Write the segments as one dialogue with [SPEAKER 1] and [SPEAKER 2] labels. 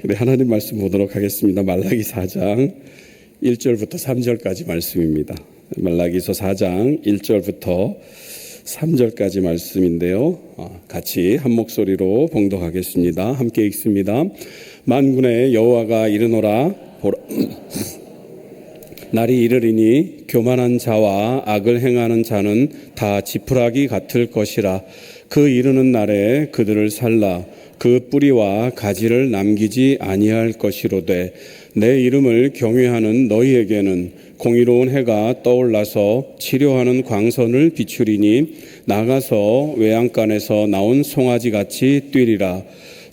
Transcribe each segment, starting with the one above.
[SPEAKER 1] 네, 하나님 말씀 보도록 하겠습니다. 말라기 4장 1절부터 3절까지 말씀입니다. 말라기서 4장 1절부터 3절까지 말씀인데요. 같이 한 목소리로 봉독하겠습니다. 함께 읽습니다. 만군의 여호와가 이르노라 보라. 날이 이르리니 교만한 자와 악을 행하는 자는 다 지푸라기 같을 것이라. 그 이르는 날에 그들을 살라. 그 뿌리와 가지를 남기지 아니할 것이로되 내 이름을 경외하는 너희에게는 공의로운 해가 떠올라서 치료하는 광선을 비추리니 나가서 외양간에서 나온 송아지같이 뛰리라.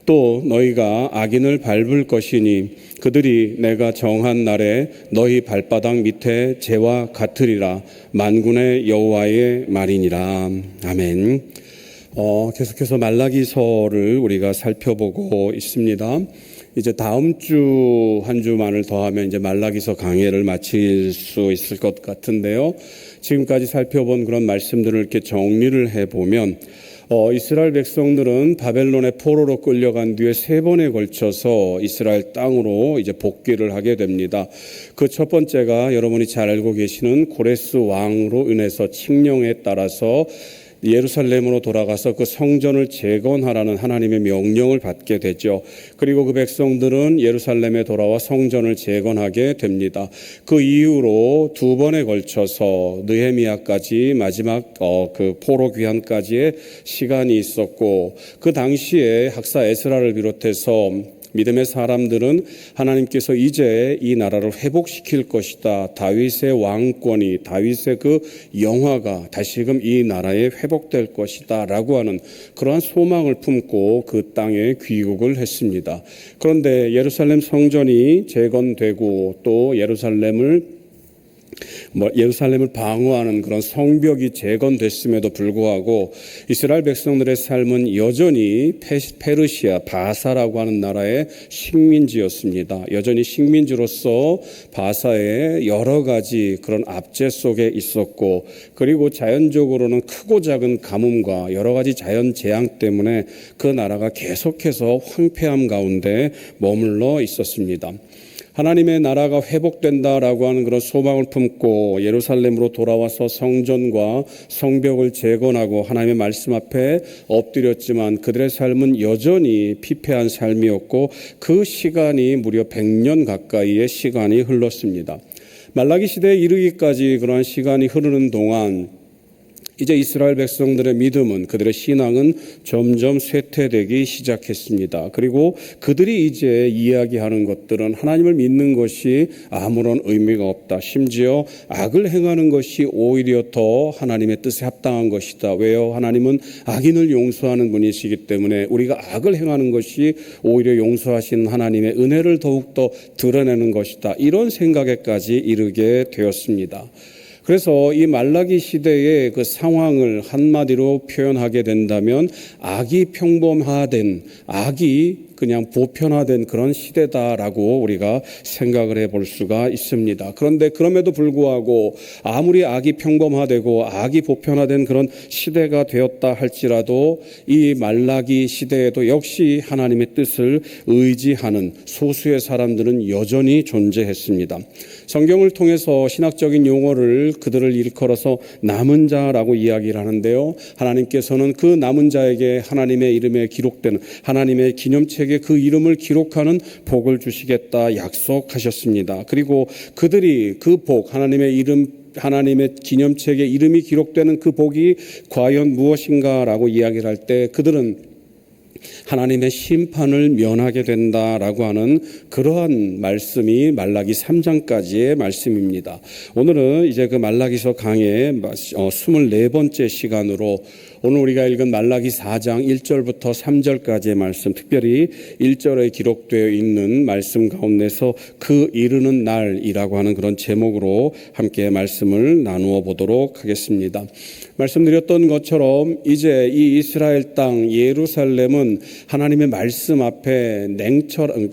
[SPEAKER 1] 또 너희가 악인을 밟을 것이니 그들이 내가 정한 날에 너희 발바닥 밑에 재와 같으리라. 만군의 여호와의 말이니라. 아멘. 계속해서 말라기서를 우리가 살펴보고 있습니다. 이제 다음 주 한 주만을 더하면 이제 말라기서 강해를 마칠 수 있을 것 같은데요. 지금까지 살펴본 그런 말씀들을 이렇게 정리를 해보면 이스라엘 백성들은 바벨론의 포로로 끌려간 뒤에 3번에 걸쳐서 이스라엘 땅으로 이제 복귀를 하게 됩니다. 그 첫 번째가 여러분이 잘 알고 계시는 고레스 왕으로 인해서 칙령에 따라서 예루살렘으로 돌아가서 그 성전을 재건하라는 하나님의 명령을 받게 되죠. 그리고 그 백성들은 예루살렘에 돌아와 성전을 재건하게 됩니다. 그 이후로 2번에 걸쳐서 느헤미야까지 마지막 그 포로 귀환까지의 시간이 있었고, 그 당시에 학사 에스라를 비롯해서 믿음의 사람들은 하나님께서 이제 이 나라를 회복시킬 것이다. 다윗의 왕권이, 다윗의 그 영화가 다시금 이 나라에 회복될 것이다 라고 하는 그러한 소망을 품고 그 땅에 귀국을 했습니다. 그런데 예루살렘 성전이 재건되고 또 예루살렘을 방어하는 그런 성벽이 재건됐음에도 불구하고 이스라엘 백성들의 삶은 여전히 페르시아, 바사라고 하는 나라의 식민지였습니다. 여전히 식민지로서 바사의 여러 가지 그런 압제 속에 있었고, 그리고 자연적으로는 크고 작은 가뭄과 여러 가지 자연 재앙 때문에 그 나라가 계속해서 황폐함 가운데 머물러 있었습니다. 하나님의 나라가 회복된다라고 하는 그런 소망을 품고 예루살렘으로 돌아와서 성전과 성벽을 재건하고 하나님의 말씀 앞에 엎드렸지만 그들의 삶은 여전히 피폐한 삶이었고, 그 시간이 무려 100년 가까이의 시간이 흘렀습니다. 말라기 시대에 이르기까지 그러한 시간이 흐르는 동안 이제 이스라엘 백성들의 믿음은, 그들의 신앙은 점점 쇠퇴되기 시작했습니다. 그리고 그들이 이제 이야기하는 것들은 하나님을 믿는 것이 아무런 의미가 없다. 심지어 악을 행하는 것이 오히려 더 하나님의 뜻에 합당한 것이다. 왜요? 하나님은 악인을 용서하는 분이시기 때문에 우리가 악을 행하는 것이 오히려 용서하신 하나님의 은혜를 더욱더 드러내는 것이다. 이런 생각에까지 이르게 되었습니다. 그래서 이 말라기 시대의 그 상황을 한마디로 표현하게 된다면 악이 평범화된, 악이 그냥 보편화된 그런 시대다라고 우리가 생각을 해볼 수가 있습니다. 그런데 그럼에도 불구하고 아무리 악이 평범화되고 악이 보편화된 그런 시대가 되었다 할지라도 이 말라기 시대에도 역시 하나님의 뜻을 의지하는 소수의 사람들은 여전히 존재했습니다. 성경을 통해서 신학적인 용어를 그들을 일컬어서 남은 자라고 이야기를 하는데요. 하나님께서는 그 남은 자에게 하나님의 이름에 기록되는 하나님의 기념책에 그 이름을 기록하는 복을 주시겠다 약속하셨습니다. 그리고 그들이 그 복, 하나님의 기념책에 이름이 기록되는 그 복이 과연 무엇인가라고 이야기를 할 때 그들은 하나님의 심판을 면하게 된다라고 하는 그러한 말씀이 말라기 3장까지의 말씀입니다. 오늘은 이제 그 말라기서 강의 24번째 시간으로 오늘 우리가 읽은 말라기 4장 1절부터 3절까지의 말씀, 특별히 1절에 기록되어 있는 말씀 가운데서 그 이르는 날이라고 하는 그런 제목으로 함께 말씀을 나누어 보도록 하겠습니다. 말씀드렸던 것처럼 이제 이 이스라엘 땅 예루살렘은 하나님의 말씀 앞에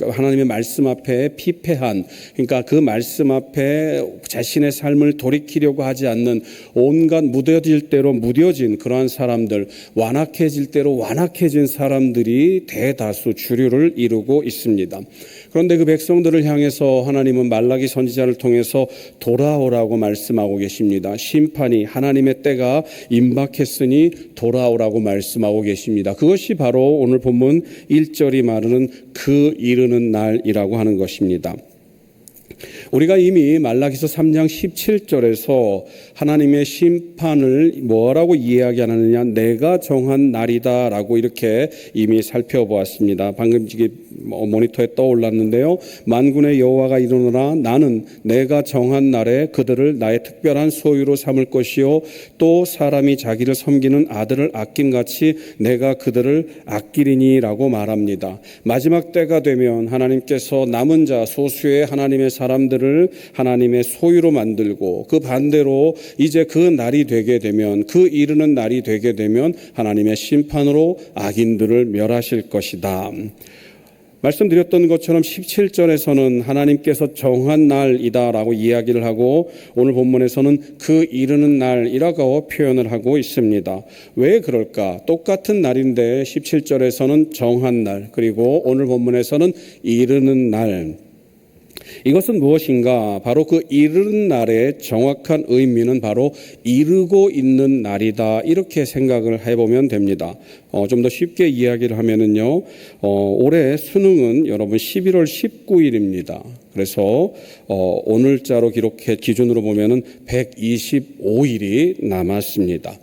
[SPEAKER 1] 하나님의 말씀 앞에 피폐한, 그러니까 그 말씀 앞에 자신의 삶을 돌이키려고 하지 않는 온갖 무뎌질 대로 무뎌진 그러한 사람들, 사람들, 완악해질 대로 완악해진 사람들이 대다수 주류를 이루고 있습니다. 그런데 그 백성들을 향해서 하나님은 말라기 선지자를 통해서 돌아오라고 말씀하고 계십니다. 심판이 하나님의 때가 임박했으니 돌아오라고 말씀하고 계십니다. 그것이 바로 오늘 본문 1절이 말하는 그 이르는 날이라고 하는 것입니다. 우리가 이미 말라기서 3장 17절에서 하나님의 심판을 뭐라고 이야기하느냐, 내가 정한 날이다라고 이렇게 이미 살펴보았습니다. 방금 이게 모니터에 떠올랐는데요. 만군의 여호와가 이르노라, 나는 내가 정한 날에 그들을 나의 특별한 소유로 삼을 것이요 또 사람이 자기를 섬기는 아들을 아낌같이 내가 그들을 아끼리니라고 말합니다. 마지막 때가 되면 하나님께서 남은 자 소수의 하나님의 사람들을 하나님의 소유로 만들고, 그 반대로 이제 그 날이 되게 되면, 그 이르는 날이 되게 되면 하나님의 심판으로 악인들을 멸하실 것이다. 말씀드렸던 것처럼 17절에서는 하나님께서 정한 날이다라고 이야기를 하고, 오늘 본문에서는 그 이르는 날이라고 표현을 하고 있습니다. 왜 그럴까? 똑같은 날인데 17절에서는 정한 날, 그리고 오늘 본문에서는 이르는 날. 이것은 무엇인가? 바로 그 이르는 날의 정확한 의미는 바로 이르고 있는 날이다, 이렇게 생각을 해보면 됩니다. 좀 더 쉽게 이야기를 하면은요, 올해 수능은 여러분 11월 19일입니다. 그래서 오늘자로 기준으로 보면은 125일이 남았습니다.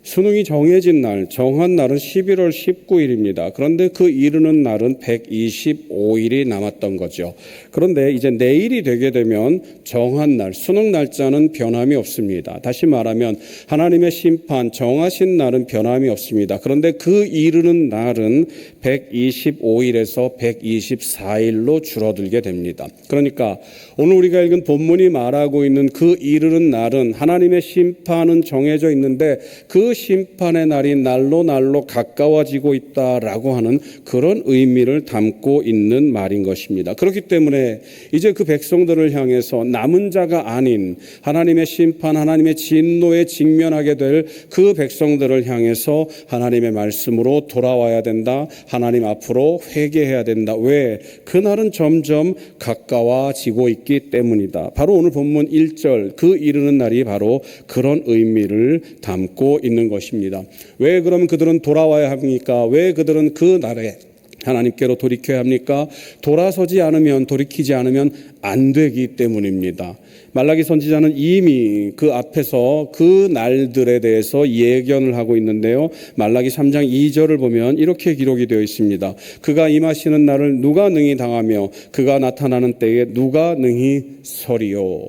[SPEAKER 1] 수능이 정해진 날, 정한 날은 11월 19일입니다. 그런데 그 이르는 날은 125일이 남았던 거죠. 그런데 이제 내일이 되게 되면 정한 날, 수능 날짜는 변함이 없습니다. 다시 말하면 하나님의 심판, 정하신 날은 변함이 없습니다. 그런데 그 이르는 날은 125일에서 124일로 줄어들게 됩니다. 그러니까 오늘 우리가 읽은 본문이 말하고 있는 그 이르는 날은 하나님의 심판은 정해져 있는데 그 심판의 날이 날로 가까워지고 있다라고 하는 그런 의미를 담고 있는 말인 것입니다. 그렇기 때문에 이제 그 백성들을 향해서 남은 자가 아닌 하나님의 심판, 하나님의 진노에 직면하게 될 그 백성들을 향해서 하나님의 말씀으로 돌아와야 된다. 하나님 앞으로 회개해야 된다. 왜? 그날은 점점 가까워지고 있기 때문이다. 바로 오늘 본문 1절 그 이르는 날이 바로 그런 의미를 담고 있는 것입니다. 왜 그러면 그들은 돌아와야 합니까? 왜 그들은 그 날에 하나님께로 돌이켜야 합니까? 돌아서지 않으면, 돌이키지 않으면 안 되기 때문입니다. 말라기 선지자는 이미 그 앞에서 그 날들에 대해서 예견을 하고 있는데요. 말라기 3장 2절을 보면 이렇게 기록이 되어 있습니다. 그가 임하시는 날을 누가 능히 당하며 그가 나타나는 때에 누가 능히 서리요.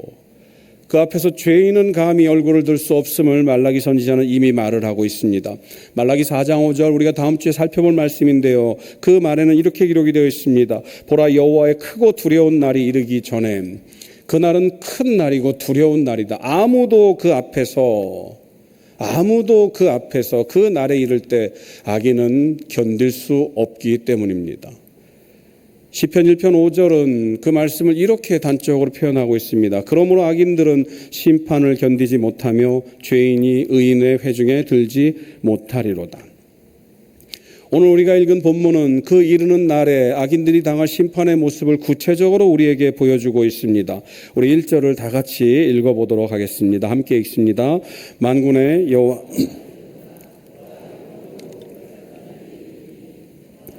[SPEAKER 1] 그 앞에서 죄인은 감히 얼굴을 들 수 없음을 말라기 선지자는 이미 말을 하고 있습니다. 말라기 4장 5절 우리가 다음 주에 살펴볼 말씀인데요. 그 말에는 이렇게 기록이 되어 있습니다. 보라, 여호와의 크고 두려운 날이 이르기 전에. 그날은 큰 날이고 두려운 날이다. 아무도 그 앞에서 그 날에 이를 때 악인은 견딜 수 없기 때문입니다. 시편 1편 5절은 그 말씀을 이렇게 단적으로 표현하고 있습니다. 그러므로 악인들은 심판을 견디지 못하며 죄인이 의인의 회중에 들지 못하리로다. 오늘 우리가 읽은 본문은 그 이르는 날에 악인들이 당할 심판의 모습을 구체적으로 우리에게 보여주고 있습니다. 우리 1절을 다 같이 읽어보도록 하겠습니다. 함께 읽습니다. 만군의 여호와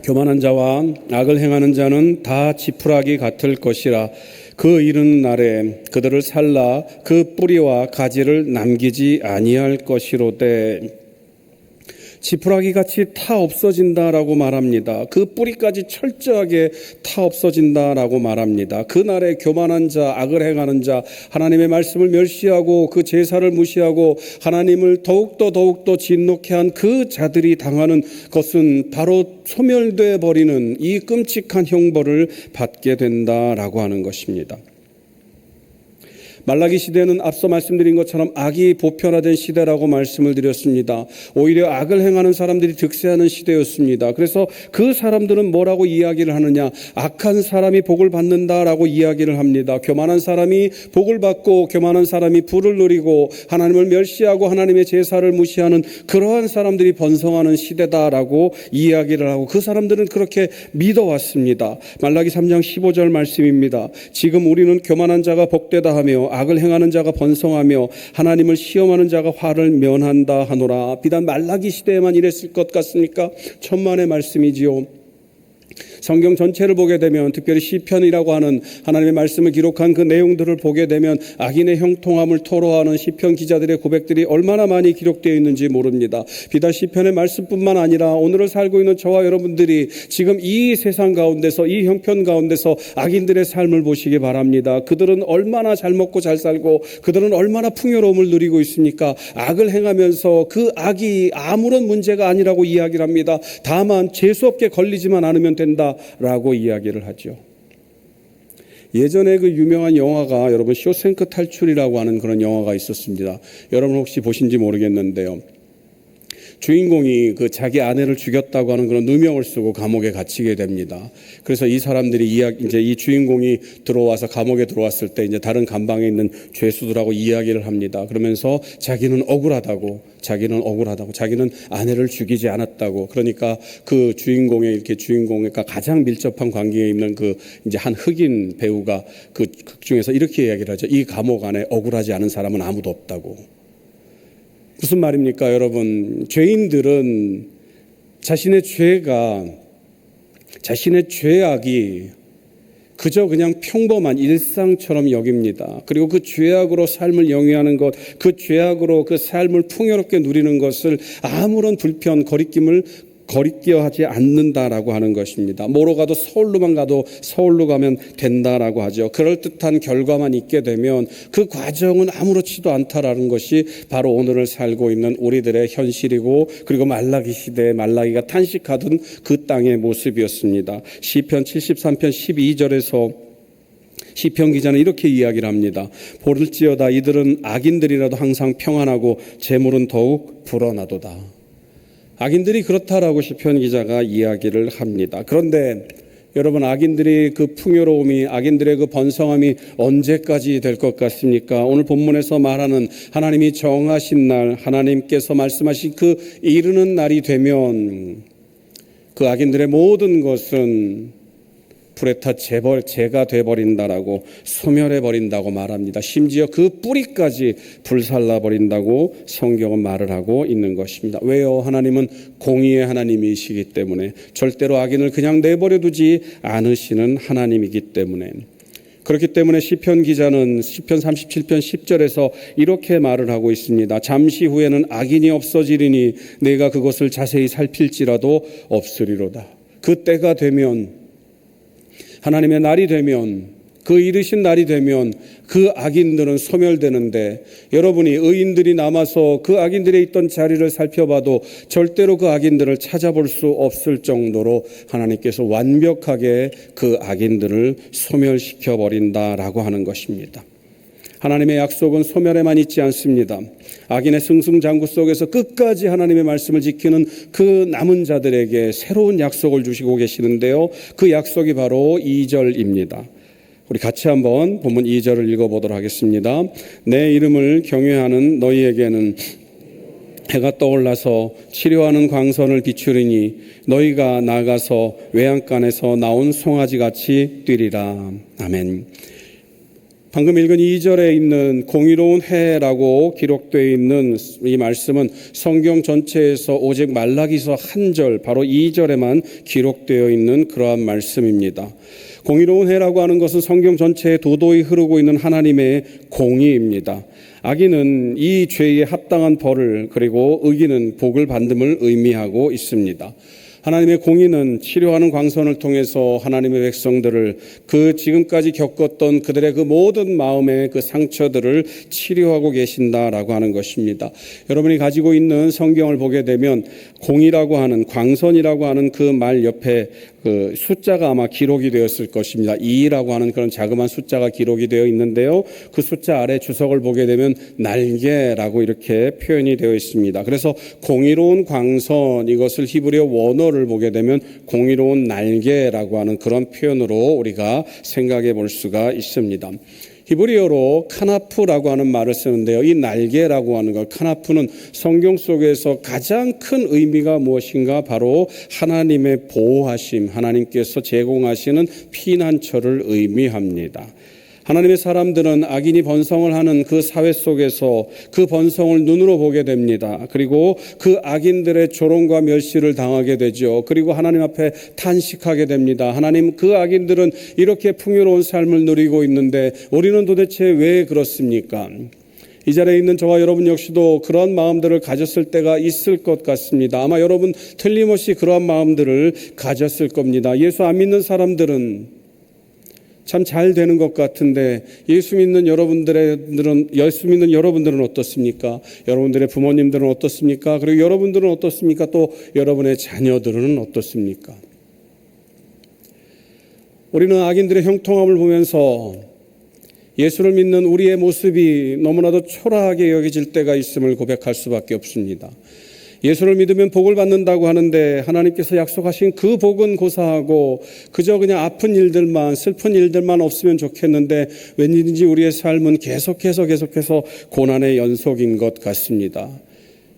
[SPEAKER 1] 교만한 자와 악을 행하는 자는 다 지푸라기 같을 것이라. 그 이르는 날에 그들을 살라 그 뿌리와 가지를 남기지 아니할 것이로되. 지푸라기 같이 타 없어진다라고 말합니다. 그 뿌리까지 철저하게 타 없어진다라고 말합니다. 그날에 교만한 자, 악을 행하는 자, 하나님의 말씀을 멸시하고 그 제사를 무시하고 하나님을 더욱더 진노케 한 그 자들이 당하는 것은 바로 소멸돼 버리는 이 끔찍한 형벌을 받게 된다라고 하는 것입니다. 말라기 시대는 앞서 말씀드린 것처럼 악이 보편화된 시대라고 말씀을 드렸습니다. 오히려 악을 행하는 사람들이 득세하는 시대였습니다. 그래서 그 사람들은 뭐라고 이야기를 하느냐? 악한 사람이 복을 받는다라고 이야기를 합니다. 교만한 사람이 복을 받고 교만한 사람이 부를 누리고 하나님을 멸시하고 하나님의 제사를 무시하는 그러한 사람들이 번성하는 시대다라고 이야기를 하고 그 사람들은 그렇게 믿어왔습니다. 말라기 3장 15절 말씀입니다. 지금 우리는 교만한 자가 복되다 하며 악을 행하는 자가 번성하며 하나님을 시험하는 자가 화를 면한다 하노라. 비단 말라기 시대에만 이랬을 것 같습니까? 천만의 말씀이지요. 성경 전체를 보게 되면 특별히 시편이라고 하는 하나님의 말씀을 기록한 그 내용들을 보게 되면 악인의 형통함을 토로하는 시편 기자들의 고백들이 얼마나 많이 기록되어 있는지 모릅니다. 비단 시편의 말씀뿐만 아니라 오늘을 살고 있는 저와 여러분들이 지금 이 세상 가운데서 이 형편 가운데서 악인들의 삶을 보시기 바랍니다. 그들은 얼마나 잘 먹고 잘 살고 그들은 얼마나 풍요로움을 누리고 있습니까? 악을 행하면서 그 악이 아무런 문제가 아니라고 이야기를 합니다. 다만 재수없게 걸리지만 않으면 된다라고 이야기를 하죠. 예전에 그 유명한 영화가 여러분 쇼생크 탈출이라고 하는 그런 영화가 있었습니다. 여러분 혹시 보신지 모르겠는데요. 주인공이 그 자기 아내를 죽였다고 하는 그런 누명을 쓰고 감옥에 갇히게 됩니다. 그래서 이 사람들이 이제 이 주인공이 들어와서 감옥에 들어왔을 때 이제 다른 감방에 있는 죄수들하고 이야기를 합니다. 그러면서 자기는 억울하다고, 자기는 아내를 죽이지 않았다고. 그러니까 그 주인공과 가장 밀접한 관계에 있는 그 이제 한 흑인 배우가 그 극 중에서 이렇게 이야기를 하죠. 이 감옥 안에 억울하지 않은 사람은 아무도 없다고. 무슨 말입니까, 여러분? 죄인들은 자신의 죄악이 그저 그냥 평범한 일상처럼 여깁니다. 그리고 그 죄악으로 삶을 영위하는 것, 그 죄악으로 그 삶을 풍요롭게 누리는 것을 아무런 거리끼어하지 않는다라고 하는 것입니다. 뭐로 가도 서울로만 가도 서울로 가면 된다라고 하죠. 그럴듯한 결과만 있게 되면 그 과정은 아무렇지도 않다라는 것이 바로 오늘을 살고 있는 우리들의 현실이고 그리고 말라기 시대에 말라기가 탄식하던 그 땅의 모습이었습니다. 시편 73편 12절에서 시편 기자는 이렇게 이야기를 합니다. 보를지어다 이들은 악인들이라도 항상 평안하고 재물은 더욱 불어나도다. 악인들이 그렇다라고 시편 기자가 이야기를 합니다. 그런데 여러분, 악인들의 그 풍요로움이, 악인들의 그 번성함이 언제까지 될 것 같습니까? 오늘 본문에서 말하는 하나님이 정하신 날, 하나님께서 말씀하신 그 이르는 날이 되면 그 악인들의 모든 것은 불에 타 재가 돼버린다라고, 소멸해버린다고 말합니다. 심지어 그 뿌리까지 불살라버린다고 성경은 말을 하고 있는 것입니다. 왜요? 하나님은 공의의 하나님이시기 때문에, 절대로 악인을 그냥 내버려두지 않으시는 하나님이기 때문에. 그렇기 때문에 시편 기자는 시편 37편 10절에서 이렇게 말을 하고 있습니다. 잠시 후에는 악인이 없어지리니 내가 그것을 자세히 살필지라도 없으리로다. 그 때가 되면, 하나님의 날이 되면, 그 이르신 날이 되면 그 악인들은 소멸되는데, 여러분이 의인들이 남아서 그 악인들의 있던 자리를 살펴봐도 절대로 그 악인들을 찾아볼 수 없을 정도로 하나님께서 완벽하게 그 악인들을 소멸시켜 버린다라고 하는 것입니다. 하나님의 약속은 소멸에만 있지 않습니다. 악인의 승승장구 속에서 끝까지 하나님의 말씀을 지키는 그 남은 자들에게 새로운 약속을 주시고 계시는데요. 그 약속이 바로 2절입니다. 우리 같이 한번 본문 2절을 읽어보도록 하겠습니다. 내 이름을 경외하는 너희에게는 해가 떠올라서 치료하는 광선을 비추리니 너희가 나가서 외양간에서 나온 송아지같이 뛰리라. 아멘. 방금 읽은 2절에 있는 공의로운 해라고 기록되어 있는 이 말씀은 성경 전체에서 오직 말라기서 한 절, 바로 2절에만 기록되어 있는 그러한 말씀입니다. 공의로운 해라고 하는 것은 성경 전체에 도도히 흐르고 있는 하나님의 공의입니다. 악인은 이 죄에 합당한 벌을, 그리고 의인은 복을 받음을 의미하고 있습니다. 하나님의 공의는 치료하는 광선을 통해서 하나님의 백성들을 그 지금까지 겪었던 그들의 그 모든 마음의 그 상처들을 치료하고 계신다라고 하는 것입니다. 여러분이 가지고 있는 성경을 보게 되면 공의라고 하는, 광선이라고 하는 그 말 옆에 그 숫자가 아마 기록이 되었을 것입니다. 2라고 하는 그런 자그마한 숫자가 기록이 되어 있는데요. 그 숫자 아래 주석을 보게 되면 날개라고 이렇게 표현이 되어 있습니다. 그래서 공의로운 광선, 이것을 히브리어 원어를 보게 되면 공의로운 날개라고 하는 그런 표현으로 우리가 생각해 볼 수가 있습니다. 히브리어로 카나프라고 하는 말을 쓰는데요. 이 날개라고 하는 것, 카나프는 성경 속에서 가장 큰 의미가 무엇인가? 바로 하나님의 보호하심, 하나님께서 제공하시는 피난처를 의미합니다. 하나님의 사람들은 악인이 번성을 하는 그 사회 속에서 그 번성을 눈으로 보게 됩니다. 그리고 그 악인들의 조롱과 멸시를 당하게 되죠. 그리고 하나님 앞에 탄식하게 됩니다. 하나님, 그 악인들은 이렇게 풍요로운 삶을 누리고 있는데 우리는 도대체 왜 그렇습니까? 이 자리에 있는 저와 여러분 역시도 그러한 마음들을 가졌을 때가 있을 것 같습니다. 아마 여러분 틀림없이 그러한 마음들을 가졌을 겁니다. 예수 안 믿는 사람들은 참 잘 되는 것 같은데 예수 믿는 여러분들은 어떻습니까? 여러분들의 부모님들은 어떻습니까? 그리고 여러분들은 어떻습니까? 또 여러분의 자녀들은 어떻습니까? 우리는 악인들의 형통함을 보면서 예수를 믿는 우리의 모습이 너무나도 초라하게 여겨질 때가 있음을 고백할 수밖에 없습니다. 예수를 믿으면 복을 받는다고 하는데 하나님께서 약속하신 그 복은 고사하고 그저 그냥 아픈 일들만, 슬픈 일들만 없으면 좋겠는데 왠지 우리의 삶은 계속해서 고난의 연속인 것 같습니다.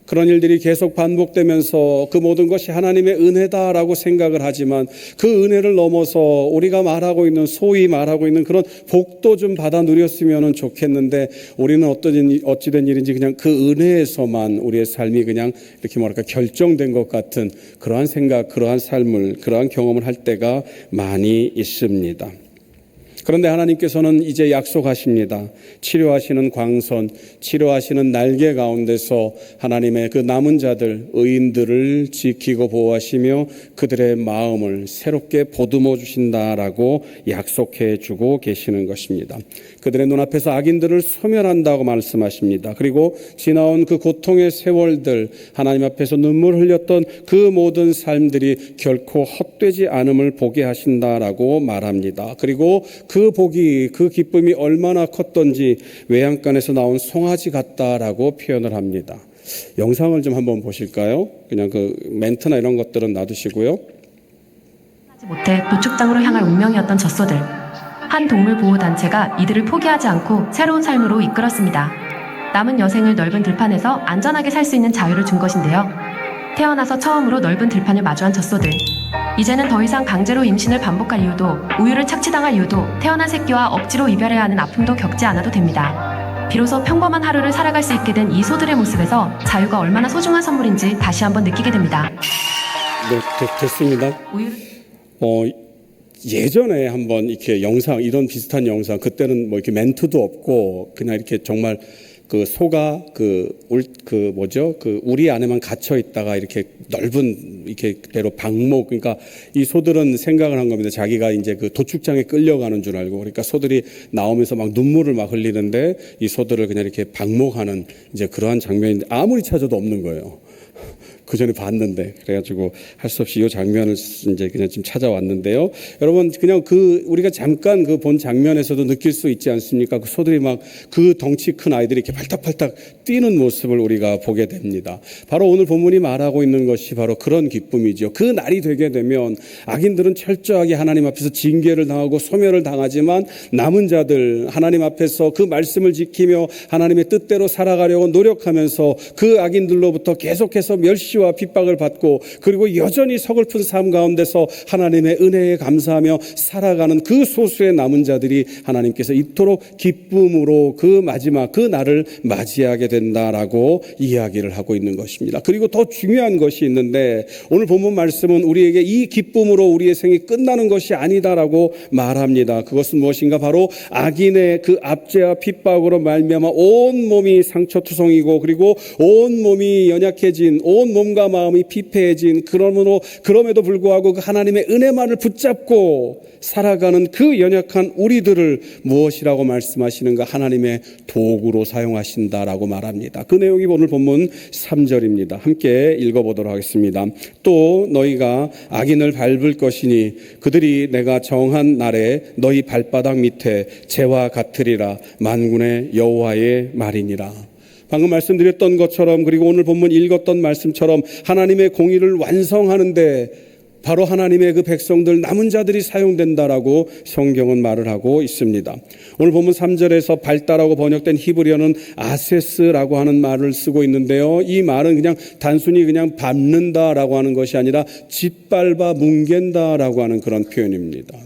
[SPEAKER 1] 그런 일들이 계속 반복되면서 그 모든 것이 하나님의 은혜다라고 생각을 하지만 그 은혜를 넘어서 우리가 소위 말하고 있는 그런 복도 좀 받아 누렸으면 좋겠는데 우리는 어찌된 일인지 그냥 그 은혜에서만 우리의 삶이 그냥 이렇게 결정된 것 같은 그러한 생각, 그러한 삶을, 그러한 경험을 할 때가 많이 있습니다. 그런데 하나님께서는 이제 약속하십니다. 치료하시는 광선, 치료하시는 날개 가운데서 하나님의 그 남은 자들, 의인들을 지키고 보호하시며 그들의 마음을 새롭게 보듬어 주신다라고 약속해 주고 계시는 것입니다. 그들의 눈앞에서 악인들을 소멸한다고 말씀하십니다. 그리고 지나온 그 고통의 세월들, 하나님 앞에서 눈물 흘렸던 그 모든 삶들이 결코 헛되지 않음을 보게 하신다라고 말합니다. 그리고 그 복이, 그 기쁨이 얼마나 컸던지 외양간에서 나온 송아지 같다라고 표현을 합니다. 영상을 좀 한번 보실까요? 그냥 그 멘트나 이런 것들은 놔두시고요.
[SPEAKER 2] 하지 못해 노축장으로 향할 운명이었던 젖소들. 한 동물보호단체가 이들을 포기하지 않고 새로운 삶으로 이끌었습니다. 남은 여생을 넓은 들판에서 안전하게 살 수 있는 자유를 준 것인데요. 태어나서 처음으로 넓은 들판을 마주한 젖소들. 이제는 더 이상 강제로 임신을 반복할 이유도, 우유를 착취당할 이유도, 태어난 새끼와 억지로 이별해야 하는 아픔도 겪지 않아도 됩니다. 비로소 평범한 하루를 살아갈 수 있게 된 이 소들의 모습에서 자유가 얼마나 소중한 선물인지 다시 한번 느끼게 됩니다.
[SPEAKER 1] 네, 됐습니다. 예전에 한번 이렇게 이런 비슷한 영상, 그때는 뭐 이렇게 멘트도 없고 그냥 이렇게 정말 그 소가 우리 안에만 갇혀 있다가 이렇게 넓은 이렇게 대로 방목, 그러니까 이 소들은 생각을 한 겁니다. 자기가 이제 그 도축장에 끌려가는 줄 알고, 그러니까 소들이 나오면서 막 눈물을 막 흘리는데 이 소들을 그냥 이렇게 방목하는 이제 그러한 장면인데 아무리 찾아도 없는 거예요. 그 전에 봤는데, 그래가지고 할 수 없이 이 장면을 이제 그냥 지금 찾아왔는데요. 여러분, 그냥 우리가 잠깐 그 본 장면에서도 느낄 수 있지 않습니까? 그 소들이 막 그 덩치 큰 아이들이 이렇게 팔딱팔딱 뛰는 모습을 우리가 보게 됩니다. 바로 오늘 본문이 말하고 있는 것이 바로 그런 기쁨이죠. 그 날이 되게 되면 악인들은 철저하게 하나님 앞에서 징계를 당하고 소멸을 당하지만 남은 자들, 하나님 앞에서 그 말씀을 지키며 하나님의 뜻대로 살아가려고 노력하면서 그 악인들로부터 계속해서 멸시와 핍박을 받고 그리고 여전히 서글픈 삶 가운데서 하나님의 은혜에 감사하며 살아가는 그 소수의 남은 자들이 하나님께서 이토록 기쁨으로 그 마지막 그 날을 맞이하게 된다라고 이야기를 하고 있는 것입니다. 그리고 더 중요한 것이 있는데 오늘 본문 말씀은 우리에게 이 기쁨으로 우리의 생이 끝나는 것이 아니다라고 말합니다. 그것은 무엇인가? 바로 악인의 그 압제와 핍박으로 말미암아 온 몸이 상처투성이고 그리고 온 몸이 연약해진, 온 몸을 몸과 마음이 피폐해진 그럼에도 불구하고 그 하나님의 은혜만을 붙잡고 살아가는 그 연약한 우리들을 무엇이라고 말씀하시는가? 하나님의 도구로 사용하신다라고 말합니다. 그 내용이 오늘 본문 3절입니다. 함께 읽어보도록 하겠습니다. 또 너희가 악인을 밟을 것이니 그들이 내가 정한 날에 너희 발바닥 밑에 재와 같으리라. 만군의 여호와의 말이니라. 방금 말씀드렸던 것처럼, 그리고 오늘 본문 읽었던 말씀처럼 하나님의 공의를 완성하는데 바로 하나님의 그 백성들, 남은 자들이 사용된다라고 성경은 말을 하고 있습니다. 오늘 본문 3절에서 발다라고 번역된 히브리어는 아세스라고 하는 말을 쓰고 있는데요. 이 말은 그냥 단순히 그냥 밟는다라고 하는 것이 아니라 짓밟아 뭉갠다라고 하는 그런 표현입니다.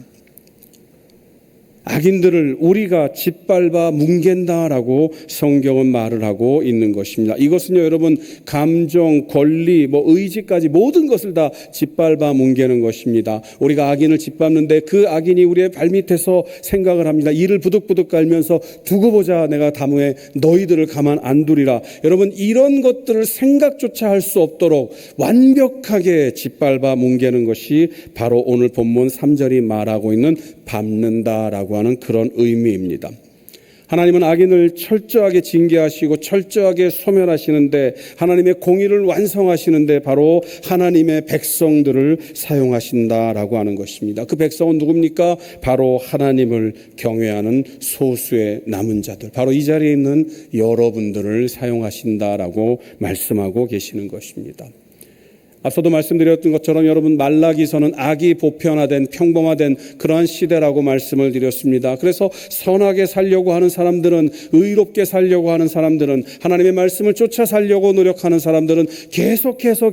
[SPEAKER 1] 악인들을 우리가 짓밟아 뭉갠다라고 성경은 말을 하고 있는 것입니다. 이것은요, 여러분, 감정, 권리, 의지까지 모든 것을 다 짓밟아 뭉개는 것입니다. 우리가 악인을 짓밟는데 그 악인이 우리의 발밑에서 생각을 합니다. 이를 부득부득 깔면서 두고 보자, 내가 다음에 너희들을 가만 안 두리라. 여러분, 이런 것들을 생각조차 할 수 없도록 완벽하게 짓밟아 뭉개는 것이 바로 오늘 본문 3절이 말하고 있는 밟는다라고 하는 그런 의미입니다. 하나님은 악인을 철저하게 징계하시고 철저하게 소멸하시는데, 하나님의 공의를 완성하시는데 바로 하나님의 백성들을 사용하신다라고 하는 것입니다. 그 백성은 누굽니까? 바로 하나님을 경외하는 소수의 남은 자들, 바로 이 자리에 있는 여러분들을 사용하신다라고 말씀하고 계시는 것입니다. 앞서도 말씀드렸던 것처럼 여러분, 말라기서는 악이 보편화된, 평범화된 그러한 시대라고 말씀을 드렸습니다. 그래서 선하게 살려고 하는 사람들은, 의롭게 살려고 하는 사람들은, 하나님의 말씀을 쫓아 살려고 노력하는 사람들은 계속해서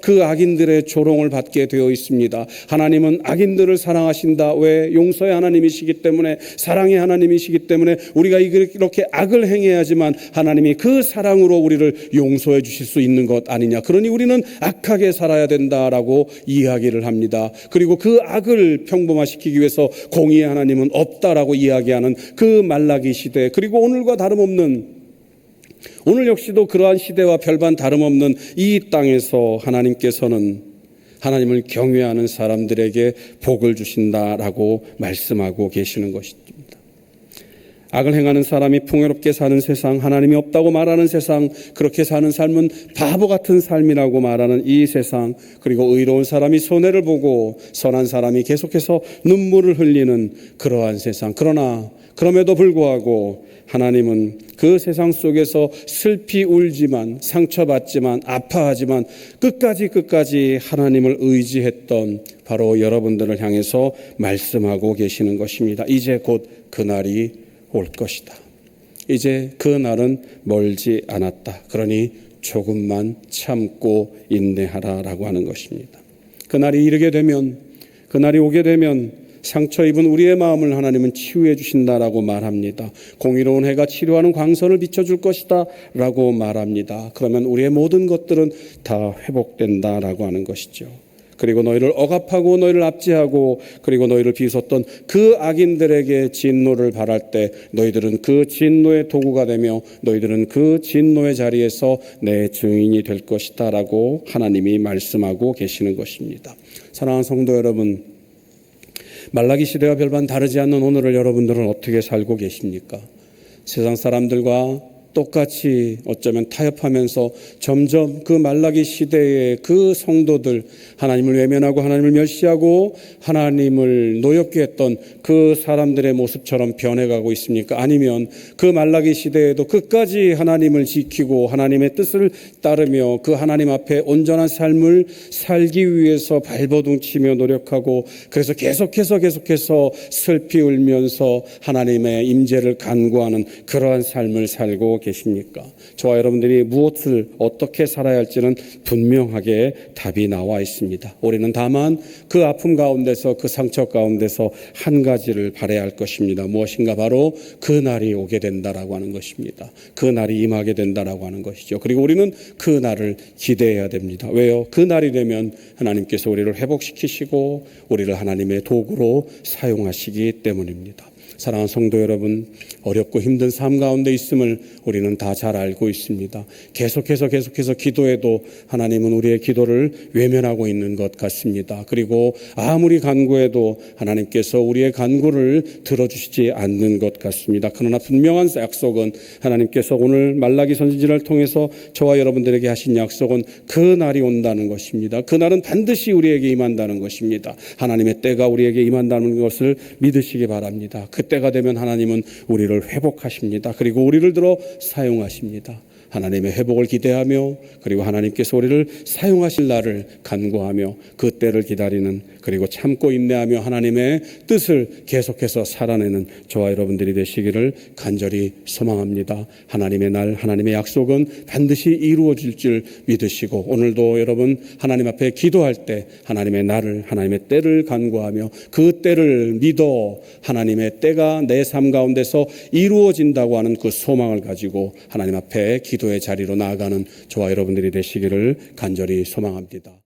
[SPEAKER 1] 그 악인들의 조롱을 받게 되어 있습니다. 하나님은 악인들을 사랑하신다. 왜? 용서의 하나님이시기 때문에, 사랑의 하나님이시기 때문에 우리가 이렇게 악을 행해야지만 하나님이 그 사랑으로 우리를 용서해 주실 수 있는 것 아니냐. 그러니 우리는 악하게 살아야 된다라고 이야기를 합니다. 그리고 그 악을 평범화시키기 위해서 공의의 하나님은 없다라고 이야기하는 그 말라기 시대, 그리고 오늘과 다름없는, 오늘 역시도 그러한 시대와 별반 다름없는 이 땅에서 하나님께서는 하나님을 경외하는 사람들에게 복을 주신다라고 말씀하고 계시는 것입니다. 악을 행하는 사람이 풍요롭게 사는 세상, 하나님이 없다고 말하는 세상, 그렇게 사는 삶은 바보 같은 삶이라고 말하는 이 세상, 그리고 의로운 사람이 손해를 보고 선한 사람이 계속해서 눈물을 흘리는 그러한 세상. 그러나 그럼에도 불구하고 하나님은 그 세상 속에서 슬피 울지만, 상처받지만, 아파하지만 끝까지 하나님을 의지했던 바로 여러분들을 향해서 말씀하고 계시는 것입니다. 이제 곧 그날이 올 것이다. 이제 그 날은 멀지 않았다. 그러니 조금만 참고 인내하라라고 하는 것입니다. 그날이 이르게 되면, 그날이 오게 되면 상처 입은 우리의 마음을 하나님은 치유해 주신다라고 말합니다. 공의로운 해가 치료하는 광선을 비춰줄 것이다 라고 말합니다. 그러면 우리의 모든 것들은 다 회복된다라고 하는 것이죠. 그리고 너희를 억압하고 너희를 압제하고 그리고 너희를 비웃었던 그 악인들에게 진노를 발할 때 너희들은 그 진노의 도구가 되며 너희들은 그 진노의 자리에서 내 증인이 될 것이다 라고 하나님이 말씀하고 계시는 것입니다. 사랑하는 성도 여러분, 말라기 시대와 별반 다르지 않는 오늘을 여러분들은 어떻게 살고 계십니까? 세상 사람들과 똑같이 어쩌면 타협하면서 점점 그 말라기 시대의 그 성도들, 하나님을 외면하고 하나님을 멸시하고 하나님을 노엽게 했던 그 사람들의 모습처럼 변해가고 있습니까? 아니면 그 말라기 시대에도 끝까지 하나님을 지키고 하나님의 뜻을 따르며 그 하나님 앞에 온전한 삶을 살기 위해서 발버둥치며 노력하고, 그래서 계속해서 슬피 울면서 하나님의 임재를 간구하는 그러한 삶을 살고 계십니까? 저와 여러분들이 무엇을 어떻게 살아야 할지는 분명하게 답이 나와 있습니다. 우리는 다만 그 아픔 가운데서, 그 상처 가운데서 한 가지를 바라야 할 것입니다. 무엇인가? 바로 그 날이 오게 된다라고 하는 것입니다. 그 날이 임하게 된다라고 하는 것이죠. 그리고 우리는 그 날을 기대해야 됩니다. 왜요? 그 날이 되면 하나님께서 우리를 회복시키시고 우리를 하나님의 도구로 사용하시기 때문입니다. 사랑하는 성도 여러분, 어렵고 힘든 삶 가운데 있음을 우리는 다 잘 알고 있습니다. 계속해서 기도해도 하나님은 우리의 기도를 외면하고 있는 것 같습니다. 그리고 아무리 간구해도 하나님께서 우리의 간구를 들어주시지 않는 것 같습니다. 그러나 분명한 약속은 하나님께서 오늘 말라기 선지자를 통해서 저와 여러분들에게 하신 약속은 그 날이 온다는 것입니다. 그 날은 반드시 우리에게 임한다는 것입니다. 하나님의 때가 우리에게 임한다는 것을 믿으시기 바랍니다. 그때가 되면 하나님은 우리를 회복하십니다. 그리고 우리를 들어 사용하십니다. 하나님의 회복을 기대하며 그리고 하나님께서 우리를 사용하실 날을 간구하며 그 때를 기다리는, 그리고 참고 인내하며 하나님의 뜻을 계속해서 살아내는 저와 여러분들이 되시기를 간절히 소망합니다. 하나님의 날, 하나님의 약속은 반드시 이루어질 줄 믿으시고, 오늘도 여러분 하나님 앞에 기도할 때 하나님의 날을, 하나님의 때를 간구하며 그 때를 믿어 하나님의 때가 내 삶 가운데서 이루어진다고 하는 그 소망을 가지고 하나님 앞에 기도의 자리로 나아가는 저와 여러분들이 되시기를 간절히 소망합니다.